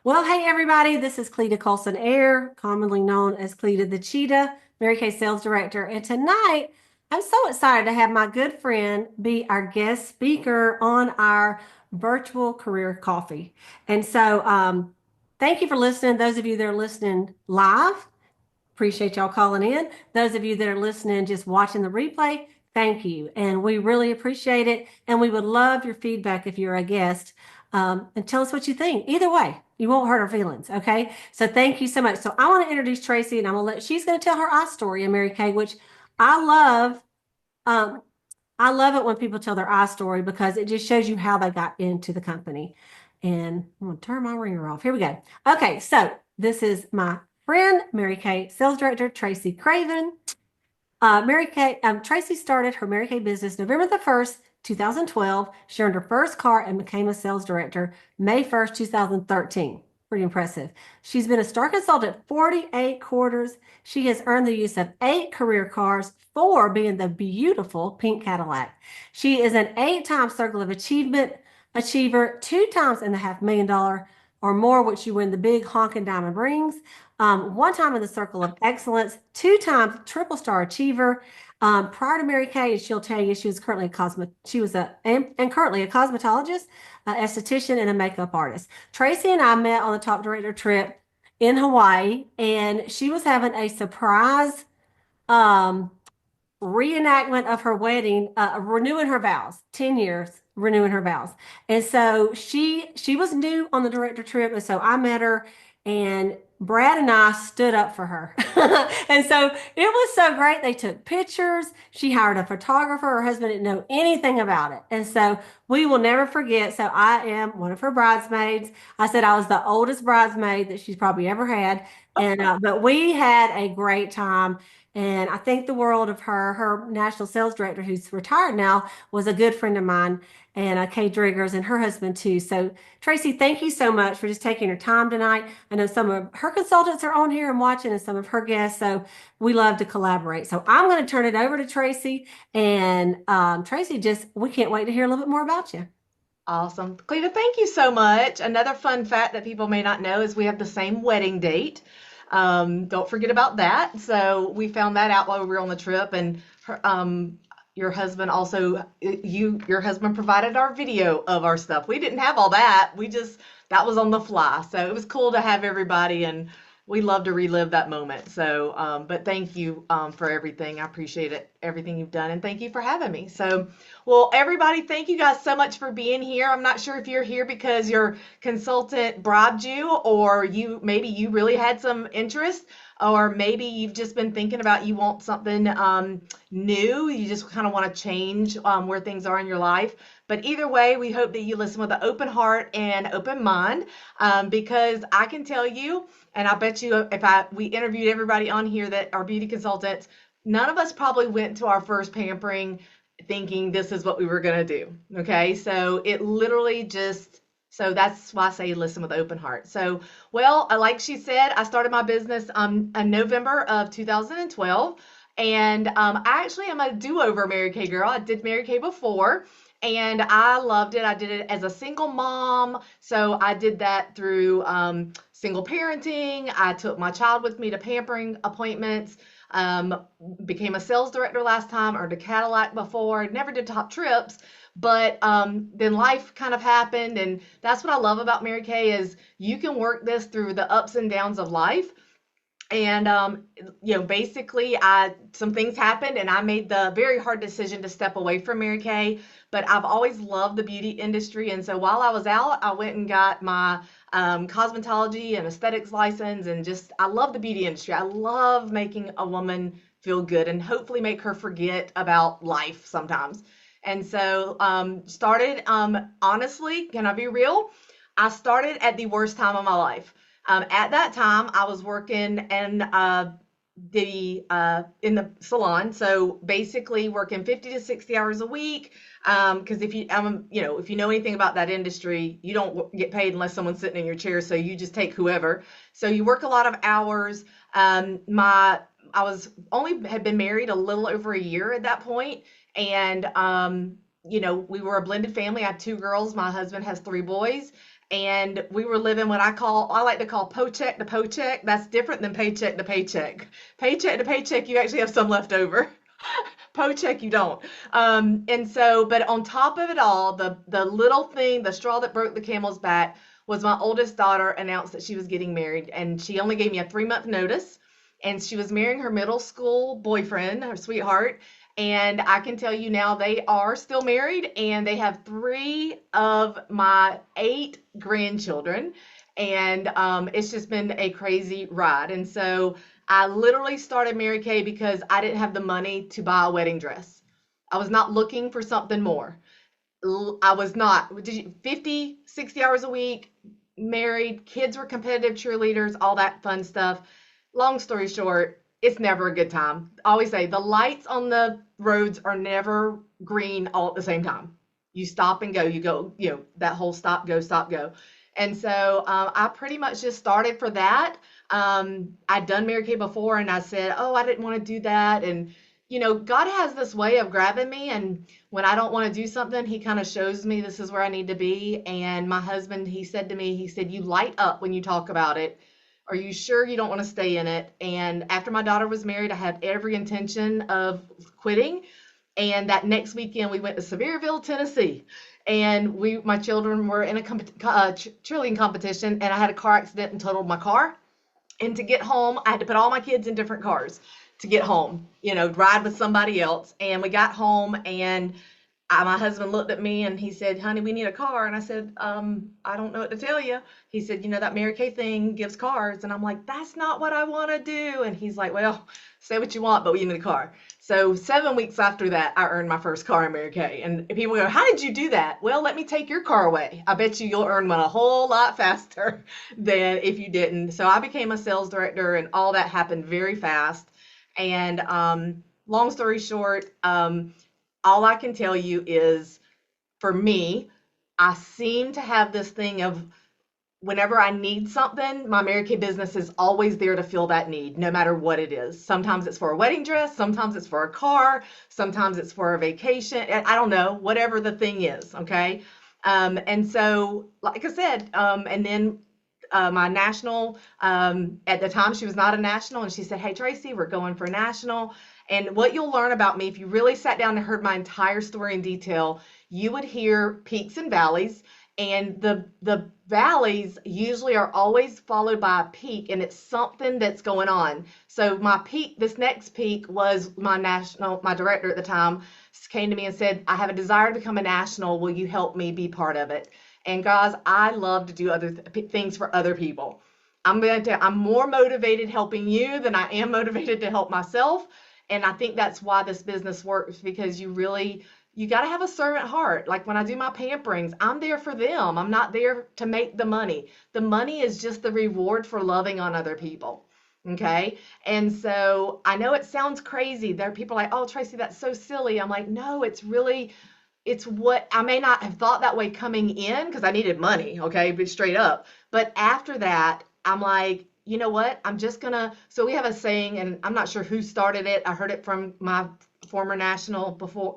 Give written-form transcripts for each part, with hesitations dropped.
Well, hey everybody, this is Cleta Colson-Eyre, commonly known as Cleta the Cheetah, Mary Kay Sales Director. And tonight, I'm so excited to have my good friend be our guest speaker on our virtual career coffee. And so, thank you for listening. Those of you that are listening live, appreciate y'all calling in. Those of you that are listening, just watching the replay, thank you. And we really appreciate it. And we would love your feedback if you're a guest. And tell us what you think. Either way, you won't hurt our feelings. Okay. So thank you so much. So I want to introduce Tracy and she's going to tell her story in Mary Kay, which I love. Um, I love it when people tell their story because it just shows you how they got into the company. And I'm going to turn my ringer off. Here we go. Okay. So this is my friend, Mary Kay, Sales Director Tracy Craven. Tracy started her Mary Kay business November the 1st, 2012. She earned her first car and became a sales director May 1st, 2013. Pretty impressive. She's been a star consultant 48 quarters. She has earned the use of 8 career cars, 4 being the beautiful pink Cadillac. She is an 8-time Circle of Achievement achiever, 2 times in the $500,000 or more, which you win the big honking diamond rings. 1 time in the Circle of Excellence, 2 times triple star achiever. Prior to Mary Kay, and she'll tell you, she was currently currently a cosmetologist, esthetician, and a makeup artist. Tracy and I met on the Top Director trip in Hawaii, and she was having a surprise um, reenactment of her wedding, renewing her vows, 10 years renewing her vows. And so she was new on the director trip, and so I met her, and Brad and I stood up for her. And so it was so great. They took pictures. She hired a photographer. Her husband didn't know anything about it. And so we will never forget. So I am one of her bridesmaids. I said I was the oldest bridesmaid that she's probably ever had. And but we had a great time. And I think the world of her. Her national sales director, who's retired now, was a good friend of mine, and Kay Driggers and her husband too. So, Tracy, thank you so much for just taking your time tonight. I know some of her consultants are on here and watching, and some of her guests. So, we love to collaborate. So, I'm going to turn it over to Tracy. And Tracy, we can't wait to hear a little bit more about you. Awesome. Cleta, thank you so much. Another fun fact that people may not know is we have the same wedding date. Don't forget about that. So we found that out while we were on the trip, and your husband also, your husband provided our video of our stuff. We didn't have all that. That was on the fly. So it was cool to have everybody, and we love to relive that moment. So, but thank you for everything. I appreciate it, everything you've done, and thank you for having me. So, well, everybody, thank you guys so much for being here. I'm not sure if you're here because your consultant bribed you, or maybe you really had some interest, or maybe you've just been thinking about you want something new. You just kind of want to change where things are in your life. But either way, we hope that you listen with an open heart and open mind, because I can tell you, and I bet you if we interviewed everybody on here that are beauty consultants, none of us probably went to our first pampering thinking this is what we were going to do. Okay. So it literally so that's why I say listen with an open heart. So, well, like she said, I started my business in November of 2012. And I actually am a do-over Mary Kay girl. I did Mary Kay before, and I loved it. I did it as a single mom. So I did that through single parenting. I took my child with me to pampering appointments. Um, Became a sales director last time, earned a Cadillac before, never did top trips, but then life kind of happened, and that's what I love about Mary Kay is you can work this through the ups and downs of life. And basically, I some things happened, and I made the very hard decision to step away from Mary Kay. But I've always loved the beauty industry, and so while I was out, I went and got my cosmetology and aesthetics license, and just I love the beauty industry. I love making a woman feel good and hopefully make her forget about life sometimes. And so started honestly, can I be real? I started at the worst time of my life. At that time, I was working in the salon, so basically working 50 to 60 hours a week. Because if you know anything about that industry, you don't get paid unless someone's sitting in your chair, so you just take whoever. So you work a lot of hours. I had been married a little over a year at that point, and we were a blended family. I have 2 girls. My husband has 3 boys. And we were living what I like to call paycheck to paycheck. That's different than paycheck to paycheck. Paycheck to paycheck, you actually have some left over. Paycheck, you don't. And so, but on top of it all, the little thing, the straw that broke the camel's back was my oldest daughter announced that she was getting married, and she only gave me a 3-month notice, and she was marrying her middle school boyfriend, her sweetheart. And I can tell you now they are still married, and they have 3 of my 8 grandchildren. And it's just been a crazy ride. And so I literally started Mary Kay because I didn't have the money to buy a wedding dress. I was not looking for something more. I was not 50, 60 hours a week, married, kids were competitive cheerleaders, all that fun stuff. Long story short, it's never a good time. I always say the lights on the roads are never green all at the same time. You stop and go, you go, that whole stop, go, stop, go. And so I pretty much just started for that. I'd done Mary Kay before, and I said, oh, I didn't want to do that. And, God has this way of grabbing me. And when I don't want to do something, he kind of shows me this is where I need to be. And my husband, he said to me, he said, you light up when you talk about it. Are you sure you don't want to stay in it? And after my daughter was married, I had every intention of quitting. And that next weekend, we went to Sevierville, Tennessee. And my children were in a cheerleading competition, and I had a car accident and totaled my car. And to get home, I had to put all my kids in different cars to get home, ride with somebody else. And we got home, and my husband looked at me and he said, honey, we need a car. And I said, I don't know what to tell you. He said, that Mary Kay thing gives cars. And I'm like, that's not what I want to do. And he's like, well, say what you want, but we need a car. So 7 weeks after that, I earned my first car in Mary Kay. And people go, how did you do that? Well, let me take your car away. I bet you'll earn one a whole lot faster than if you didn't. So I became a sales director, and all that happened very fast. And long story short, all I can tell you is, for me, I seem to have this thing of whenever I need something, my Mary Kay business is always there to fill that need, no matter what it is. Sometimes it's for a wedding dress, sometimes it's for a car, sometimes it's for a vacation. I don't know, whatever the thing is, okay? And so, like I said, and then my national, at the time she was not a national, and she said, hey, Tracy, we're going for a national. And what you'll learn about me, if you really sat down and heard my entire story in detail, you would hear peaks and valleys. And the valleys usually are always followed by a peak, and it's something that's going on. So my peak, this next peak, was my director at the time came to me and said, I have a desire to become a national. Will you help me be part of it? And guys, I love to do other things for other people. I'm more motivated helping you than I am motivated to help myself. And I think that's why this business works, because you got to have a servant heart. Like when I do my pamperings, I'm there for them. I'm not there to make the money. The money is just the reward for loving on other people. Okay. And so I know it sounds crazy. There are people like, oh, Tracy, that's so silly. I'm like, no, it's what I may not have thought that way coming in because I needed money. Okay. But straight up. But after that, I'm like, you know what? So we have a saying, and I'm not sure who started it. I heard it from my former national before.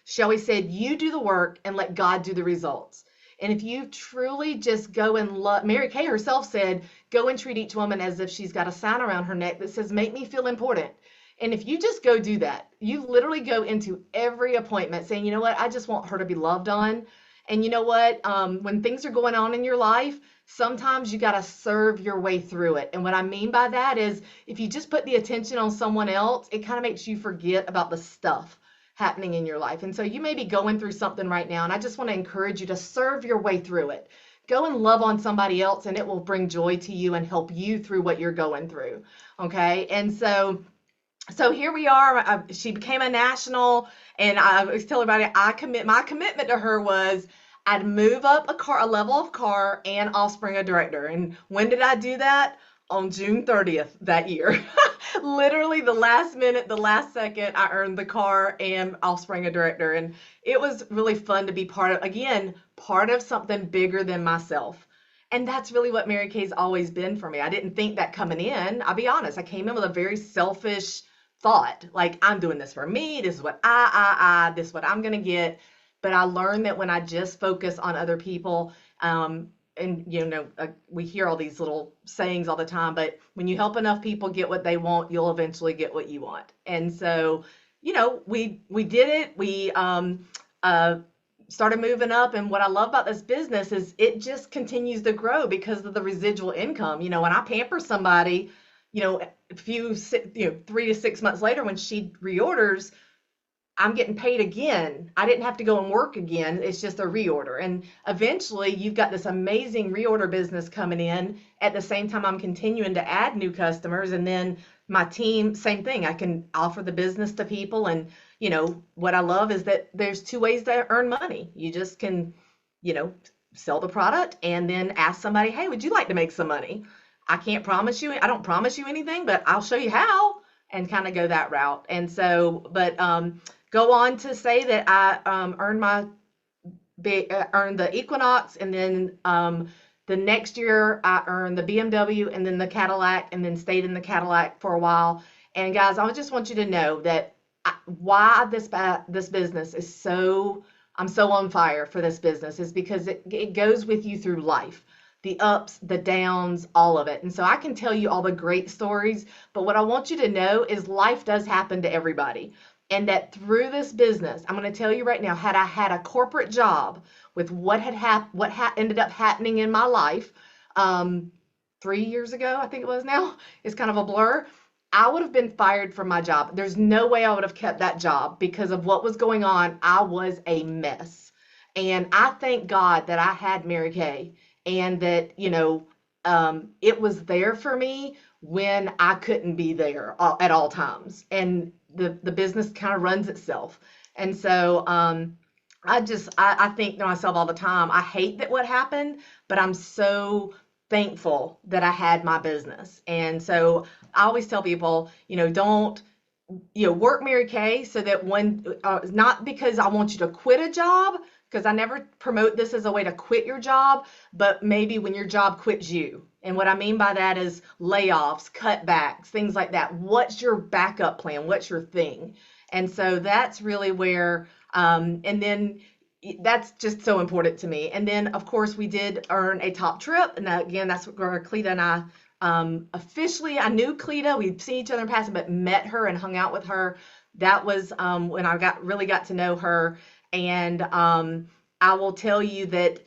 She always said, you do the work and let God do the results. And if you truly just go and love, Mary Kay herself said, go and treat each woman as if she's got a sign around her neck that says, make me feel important. And if you just go do that, you literally go into every appointment saying, you know what, I just want her to be loved on. And you know what, when things are going on in your life, sometimes you got to serve your way through it. And what I mean by that is if you just put the attention on someone else, it kind of makes you forget about the stuff happening in your life. And so you may be going through something right now, and I just want to encourage you to serve your way through it. Go and love on somebody else, and it will bring joy to you and help you through what you're going through. Okay. And so here we are. She became a national, and I was telling everybody, my commitment to her was I'd move up a level of car, and I'll spring a director. And when did I do that? On June 30th that year. Literally the last minute, the last second, I earned the car and Offspring a director. And it was really fun to be part of something bigger than myself. And that's really what Mary Kay's always been for me. I didn't think that coming in. I'll be honest, I came in with a very selfish thought. Like, I'm doing this for me. This is what this is what I'm going to get. But I learned that when I just focus on other people, and we hear all these little sayings all the time, but when you help enough people get what they want, you'll eventually get what you want. And so, we did it. We uh, started moving up, and what I love about this business is it just continues to grow because of the residual income. When I pamper somebody, a few, 3 to 6 months later, when she reorders, I'm getting paid again. I didn't have to go and work again. It's just a reorder. And eventually you've got this amazing reorder business coming in at the same time I'm continuing to add new customers. And then my team, same thing. I can offer the business to people. And, what I love is that there's two ways to earn money. You just can, you know, sell the product and then ask somebody, hey, would you like to make some money? I don't promise you anything, but I'll show you how, and kind of go that route. And so, but go on to say that I earned the Equinox, and then the next year I earned the BMW and then the Cadillac, and then stayed in the Cadillac for a while. And guys, I just want you to know that why this business is I'm so on fire for this business is because it goes with you through life. The ups, the downs, all of it. And so I can tell you all the great stories, but what I want you to know is life does happen to everybody. And that through this business, I'm going to tell you right now, had I had a corporate job with what ended up happening in my life 3 years ago, I think it was now, it's kind of a blur. I would have been fired from my job. There's no way I would have kept that job because of what was going on. I was a mess. And I thank God that I had Mary Kay, and that, it was there for me when I couldn't be there at all times. And the business kind of runs itself. And so I think to myself all the time, I hate that what happened, but I'm so thankful that I had my business. And so I always tell people, don't, work Mary Kay so that not because I want you to quit a job, because I never promote this as a way to quit your job, but maybe when your job quits you. And what I mean by that is layoffs, cutbacks, things like that. What's your backup plan? What's your thing? And so that's really where, and then that's just so important to me. And then, of course, we did earn a top trip. And again, that's where Cleta and I officially, I knew Cleta. We'd seen each other in passing, but met her and hung out with her. That was when I really got to know her. And I will tell you that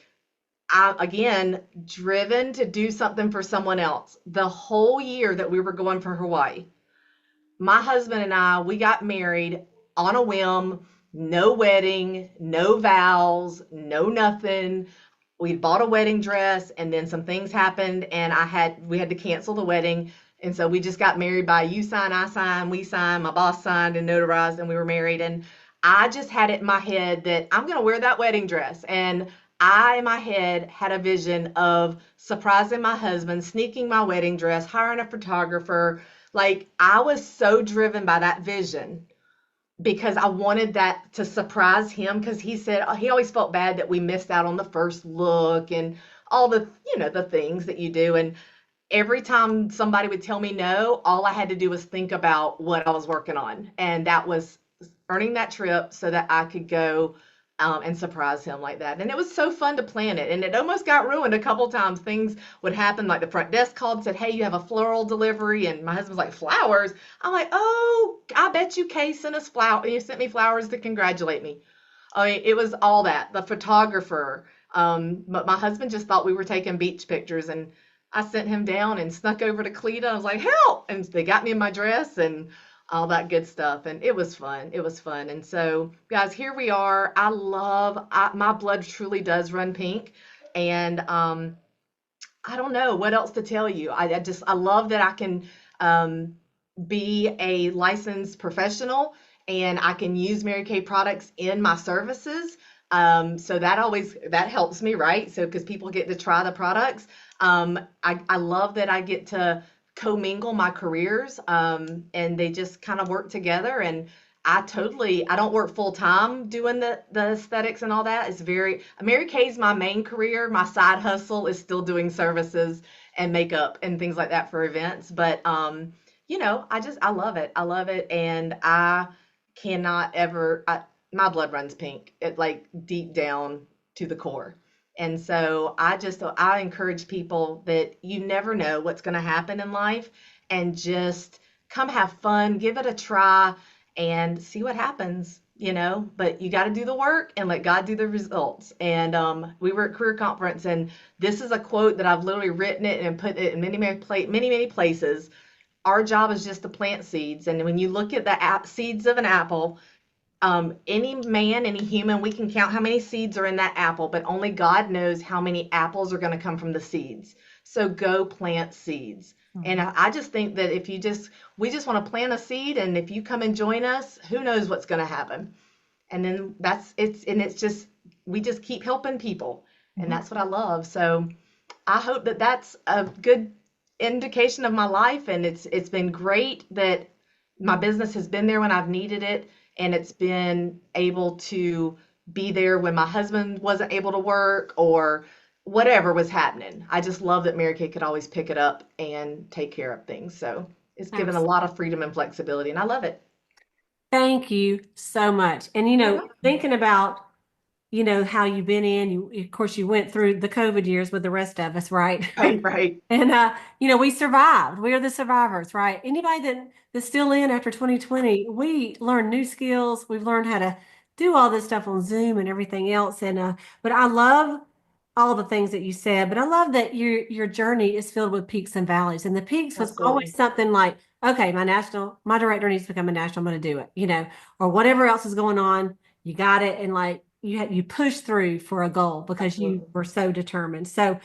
again, driven to do something for someone else. The whole year that we were going for Hawaii, my husband and we got married on a whim, no wedding, no vows, no nothing. We bought a wedding dress, and then some things happened, and we had to cancel the wedding. And so we just got married by you sign, I sign, we sign, my boss signed and notarized, and we were married. And I just had it in my head that I'm going to wear that wedding dress. And I, in my head, had a vision of surprising my husband, sneaking my wedding dress, hiring a photographer. Like, I was so driven by that vision because I wanted that to surprise him, because he said he always felt bad that we missed out on the first look and all the things that you do. And every time somebody would tell me no, all I had to do was think about what I was working on. And that was earning that trip so that I could go and surprise him like that. And it was so fun to plan it. And it almost got ruined a couple times. Things would happen, like the front desk called and said, hey, you have a floral delivery. And my husband's like, flowers? I'm like, oh, I bet you Kay sent us flowers. You sent me flowers to congratulate me. I mean, it was all that. The photographer. But my husband just thought we were taking beach pictures. And I sent him down and snuck over to Cleta. I was like, help! And they got me in my dress and all that good stuff. And it was fun. It was fun. And so, guys, here we are. My blood truly does run pink. And I don't know what else to tell you. I love that I can be a licensed professional, and I can use Mary Kay products in my services. So that helps me, right? So, because people get to try the products. I love that I get to commingle my careers, and they just kind of work together. And I don't work full time doing the aesthetics and all that. Mary Kay's my main career. My side hustle is still doing services and makeup and things like that for events. But, I love it. I love it. And I cannot my blood runs pink, like deep down to the core. And so I encourage people that you never know what's going to happen in life, and just come have fun, give it a try, and see what happens, you know. But you got to do the work and let God do the results. And we were at career conference, and this is a quote that I've literally written it and put it in many places. Our job is just to plant seeds, and when you look at the seeds of an apple, any man, any human, we can count how many seeds are in that apple, but only God knows how many apples are going to come from the seeds. So go plant seeds. And Mhm. I just think that if we just want to plant a seed, and if you come and join us, who knows what's going to happen? And then it's just, we just keep helping people. And Mhm. that's what I love. So I hope that that's a good indication of my life, and it's been great that my business has been there when I've needed it, and it's been able to be there when my husband wasn't able to work or whatever was happening. I just love that Mary Kay could always pick it up and take care of things. So it's given a lot of freedom and flexibility, and I love it. Thank you so much. And You're welcome. thinking about, how you've been in, of course you went through the COVID years with the rest of us, right? Right, right. And we survived. We are the survivors, right? Anybody that's still in after 2020, we learned new skills. We've learned how to do all this stuff on Zoom and everything else. And but I love all the things that you said, but I love that your journey is filled with peaks and valleys. And the peaks was always Absolutely. something like, okay, my director needs to become a national, I'm going to do it, or whatever else is going on, you got it. And like you push through for a goal because you Absolutely. were so determined. So,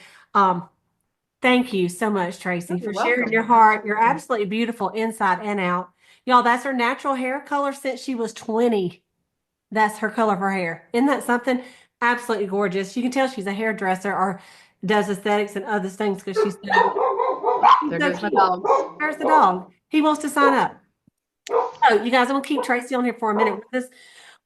thank you so much, Oh, Tracy, you're for sharing your welcome. heart. You're Absolutely. absolutely beautiful inside and out. Y'all, that's her natural hair color since she was 20. That's her color of her hair. Isn't that something? Absolutely gorgeous. You can tell she's a hairdresser or does aesthetics and other things because she's There so goes my cute. dogs. There's the dog. He wants to sign up. So, you guys, I'm going to keep Tracy on here for a minute with this.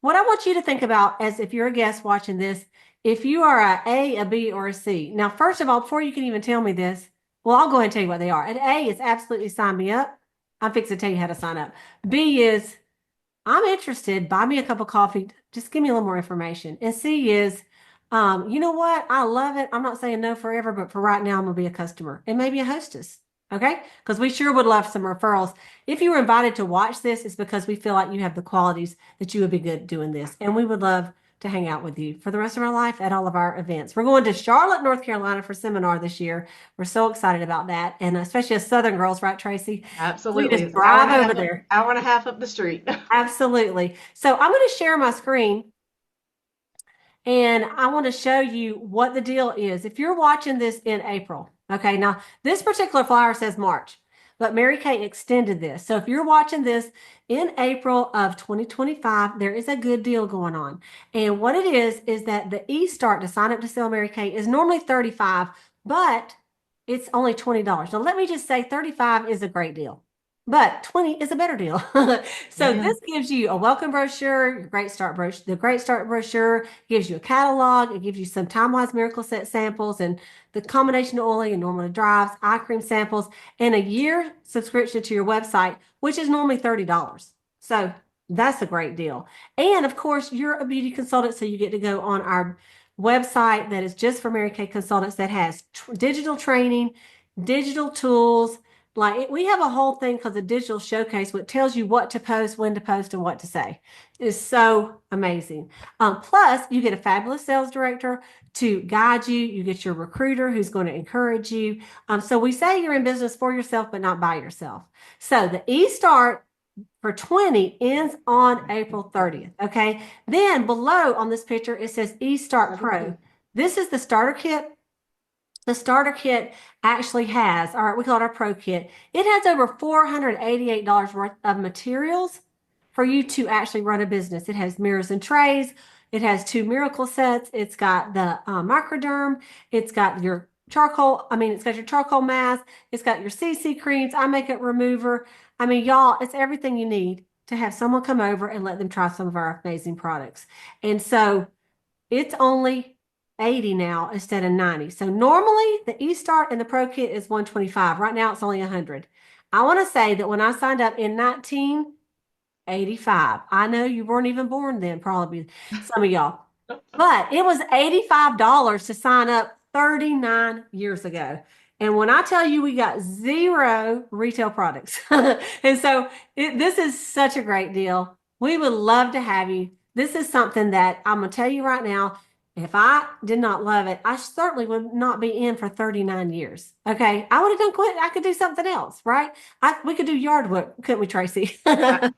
What I want you to think about as if you're a guest watching this, if you are a B, or a C. Now, first of all, before you can even tell me this, well, I'll go ahead and tell you what they are. An A is absolutely sign me up. I'm fixing to tell you how to sign up. B is I'm interested. Buy me a cup of coffee. Just give me a little more information. And C is, you know what? I love it. I'm not saying no forever, but for right now, I'm gonna be a customer and maybe a hostess. Okay? Because we sure would love some referrals. If you were invited to watch this, it's because we feel like you have the qualities that you would be good doing this. And we would love to hang out with you for the rest of our life at all of our events. We're going to Charlotte, North Carolina for seminar this year. We're so excited about that. And especially as Southern girls, right, Tracy? We Absolutely. just It's an hour and drive a over half there. hour and a half up the street. Absolutely. So I'm going to share my screen and I want to show you what the deal is. If you're watching this in April, okay, now this particular flyer says March, but Mary Kay extended this. So if you're watching this in April of 2025, there is a good deal going on. And what it is that the e-start to sign up to sell Mary Kay is normally 35, but it's only $20. Now let me just say 35 is a great deal. But 20 is a better deal. So Amen. this gives you a welcome brochure, your Great Start brochure, the Great Start brochure gives you a catalog. It gives you some Time-Wise Miracle Set samples and the combination oily and normally drives, eye cream samples, and a year subscription to your website, which is normally $30. So that's a great deal. And of course, you're a beauty consultant, so you get to go on our website that is just for Mary Kay consultants that has digital training, digital tools. Like we have a whole thing called the digital showcase, which tells you what to post, when to post, and what to say. It's so amazing. Plus, you get a fabulous sales director to guide you. You get your recruiter who's going to encourage you. So we say you're in business for yourself, but not by yourself. So the e-start for 20 ends on April 30th. Okay. Then below on this picture, it says e-start pro. This is the starter kit. The starter kit actually has, all right, we call it our pro kit. It has over $488 worth of materials for you to actually run a business. It has mirrors and trays. It has two miracle sets. It's got the microderm. It's got your charcoal. I mean, it's got your charcoal mask. It's got your CC creams, eye makeup remover. I mean, y'all, it's everything you need to have someone come over and let them try some of our amazing products. And so it's only 80 now instead of 90. So normally the E-Start and the Pro Kit is 125. Right now it's only 100. I want to say that when I signed up in 1985, I know you weren't even born then, probably some of y'all. But it was $85 to sign up 39 years ago. And when I tell you we got zero retail products. And so this is such a great deal. We would love to have you. This is something that I'm going to tell you right now. If I did not love it, I certainly would not be in for 39 years. Okay. I would have done quit. I could do something else, right? We could do yard work, couldn't we, Tracy? I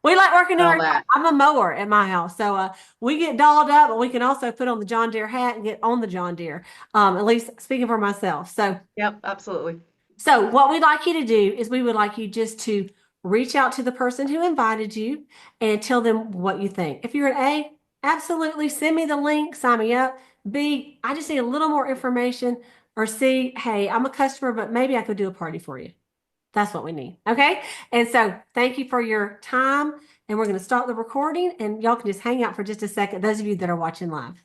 We like working in all our yard. that. I'm a mower at my house. So we get dolled up, but we can also put on the John Deere hat and get on the John Deere. At least speaking for myself. Yep, absolutely. So what we'd like you to do is we would like you just to reach out to the person who invited you and tell them what you think. If you're an A, absolutely send me the link, sign me up. B, I just need a little more information. Or C, hey, I'm a customer, but maybe I could do a party for you. That's what we need. Okay. And so thank you for your time. And we're going to start the recording and y'all can just hang out for just a second, those of you that are watching live.